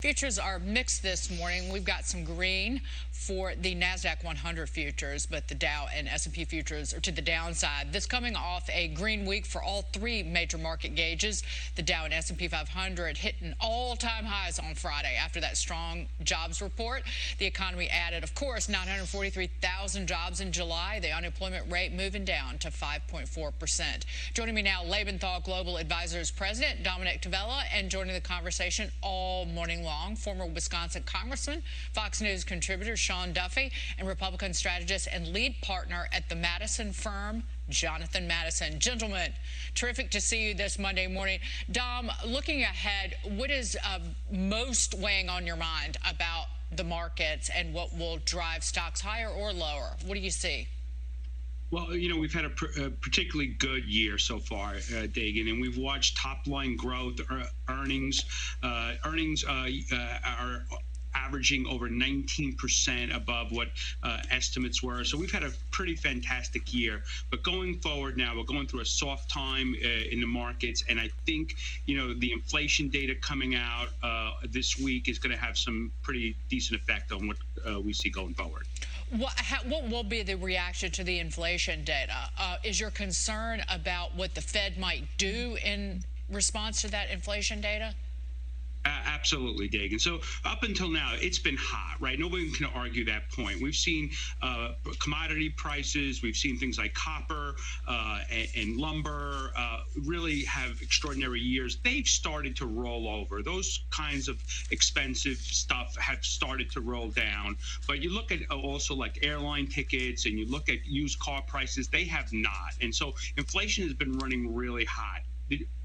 Futures are mixed this morning. We've got some green for the NASDAQ 100 futures, but the Dow and S&P futures are to the downside. This coming off a green week for all three major market gauges. The Dow and S&P 500 hitting all-time highs on Friday after that strong jobs report. The economy added, of course, 943,000 jobs in July. The unemployment rate moving down to 5.4%. Joining me now, Labenthal Global Advisors President Dominick Tavella, and joining the conversation all morning long, former Wisconsin Congressman, Fox News contributor Sean Duffy, and Republican strategist and lead partner at the Madison firm, Jonathan Madison. Gentlemen, terrific to see you this Monday morning. Dom, looking ahead, what is most weighing on your mind about the markets and what will drive stocks higher or lower? What do you see? Well, you know, we've had a particularly good year so far, Dagan, and we've watched top-line growth. Earnings are averaging over 19% above what estimates were. So we've had a pretty fantastic year. But going forward now, we're going through a soft time in the markets, and I think, you know, the inflation data coming out this week is going to have some pretty decent effect on what we see going forward. What will be the reaction to the inflation data? Is your concern about what the Fed might do in response to that inflation data? Absolutely, Dagan. So up until now, it's been hot, right? Nobody can argue that point. We've seen commodity prices. We've seen things like copper and lumber really have extraordinary years. They've started to roll over. Those kinds of expensive stuff have started to roll down. But you look at also like airline tickets and you look at used car prices, they have not. And so inflation has been running really hot.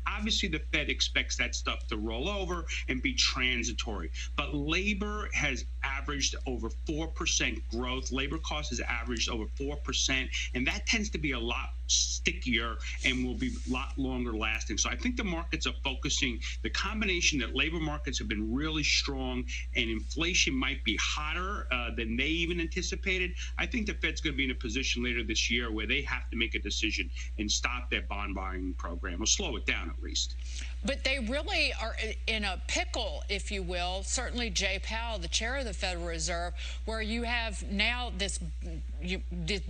Obviously, the Fed expects that stuff to roll over and be transitory. But labor has averaged over 4% growth. Labor cost has averaged over 4%. And that tends to be a lot stickier and will be a lot longer lasting. So I think the markets are focusing, the combination that labor markets have been really strong and inflation might be hotter than they even anticipated. I think the Fed's going to be in a position later this year where they have to make a decision and stop their bond buying program or slow it down at least. But they really are in a pickle, if you will. Certainly Jay Powell, the chair of the Federal Reserve, where you have now this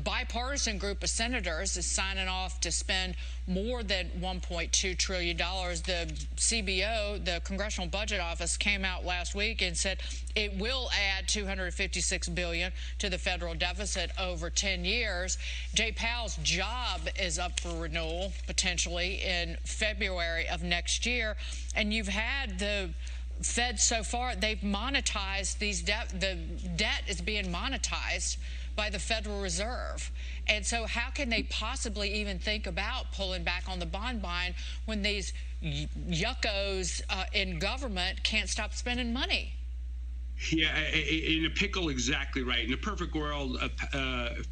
bipartisan group of senators is signing off to spend more than $1.2 trillion. The CBO, the Congressional Budget Office, came out last week and said it will add $256 billion to the federal deficit over 10 years. Jay Powell's job is up for renewal potentially in February of next year. And you've had the Fed so far, they've monetized these debt. The debt is being monetized by the Federal Reserve. And so how can they possibly even think about pulling back on the bond buying when these yuckos in government can't stop spending money? Yeah, in a pickle, exactly right. In a perfect world,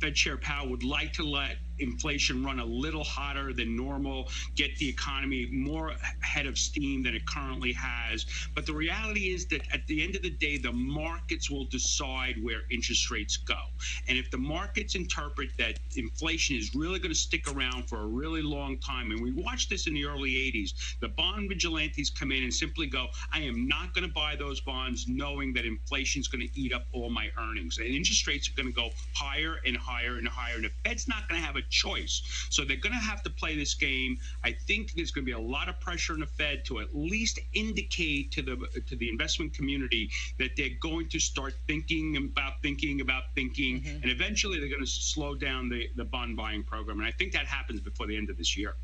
Fed Chair Powell would like to let inflation run a little hotter than normal, get the economy more head of steam than it currently has. But the reality is that at the end of the day, the markets will decide where interest rates go. And if the markets interpret that inflation is really going to stick around for a really long time, and we watched this in the early 80s, the bond vigilantes come in and simply go, I am not going to buy those bonds knowing that inflation is going to eat up all my earnings. And interest rates are going to go higher and higher and higher. And the Fed's not going to have a choice. So they're going to have to play this game. I think there's going to be a lot of pressure on the Fed to at least indicate to the investment community that they're going to start thinking, and eventually they're going to slow down the bond buying program. And I think that happens before the end of this year.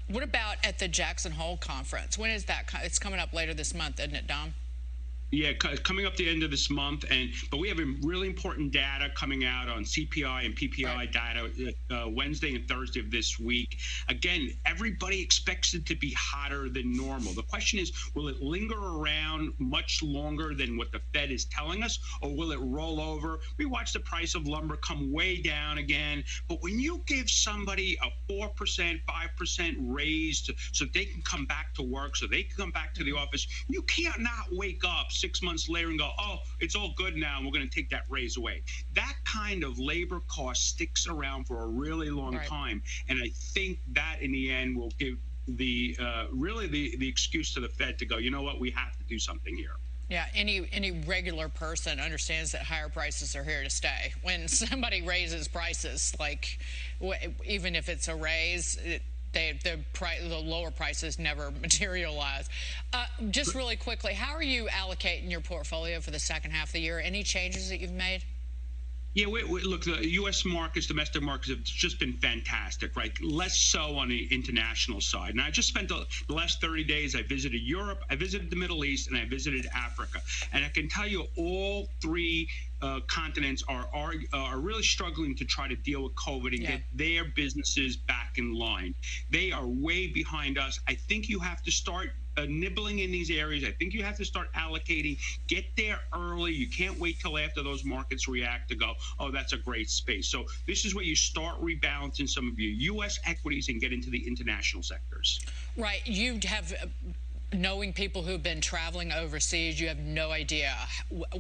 What about at the Jackson Hole conference? When is that? It's coming up later this month, isn't it, Dom? Yeah, coming up the end of this month, but we have really important data coming out on CPI and PPI data Wednesday and Thursday of this week. Again, everybody expects it to be hotter than normal. The question is, will it linger around much longer than what the Fed is telling us, or will it roll over? We watched the price of lumber come way down again, but when you give somebody a 4%, 5% raise so they can come back to work, so they can come back to the office, you can't not wake up 6 months later and go, oh, it's all good now, and we're going to take that raise away. That kind of labor cost sticks around for a really long time, and I think that in the end will give the really the excuse to the Fed to go, you know what, we have to do something here. Yeah, any regular person understands that higher prices are here to stay. When somebody raises prices, like even if it's a raise, the lower prices never materialize. Just really quickly, how are you allocating your portfolio for the second half of the year? Any changes that you've made? Yeah, look, the U.S. markets, domestic markets have just been fantastic, right? Less so on the international side. And I just spent the last 30 days, I visited Europe, I visited the Middle East, and I visited Africa. And I can tell you all three continents are really struggling to try to deal with COVID and get their businesses back in line. They are way behind us. I think you have to start nibbling in these areas. I think you have to start allocating, get there early. You can't wait till after those markets react to go, oh, that's a great space. So this is where you start rebalancing some of your U.S. equities and get into the international sectors. Right. You have, knowing people who've been traveling overseas, you have no idea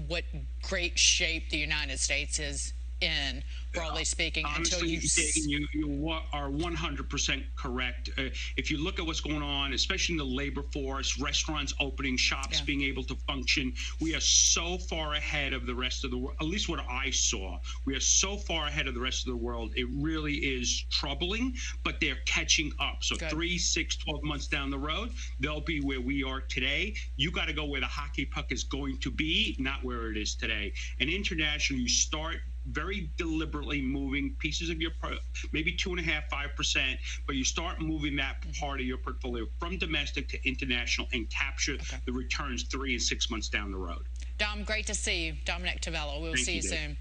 what great shape the United States is in, broadly speaking, honestly, until you are 100% correct. If you look at what's going on, especially in the labor force, restaurants opening, shops being able to function, we are so far ahead of the rest of the world. At least what I saw, we are so far ahead of the rest of the world. It really is troubling, but they're catching up. So 3, 6, 12 months down the road, they'll be where we are today. You got to go where the hockey puck is going to be, not where it is today. And internationally, you start very deliberately moving pieces of your, maybe 2.5%, 5%, but you start moving that part of your portfolio from domestic to international and capture the returns 3 and 6 months down the road. Dom, great to see you. Dominick Tavella. We'll see you soon.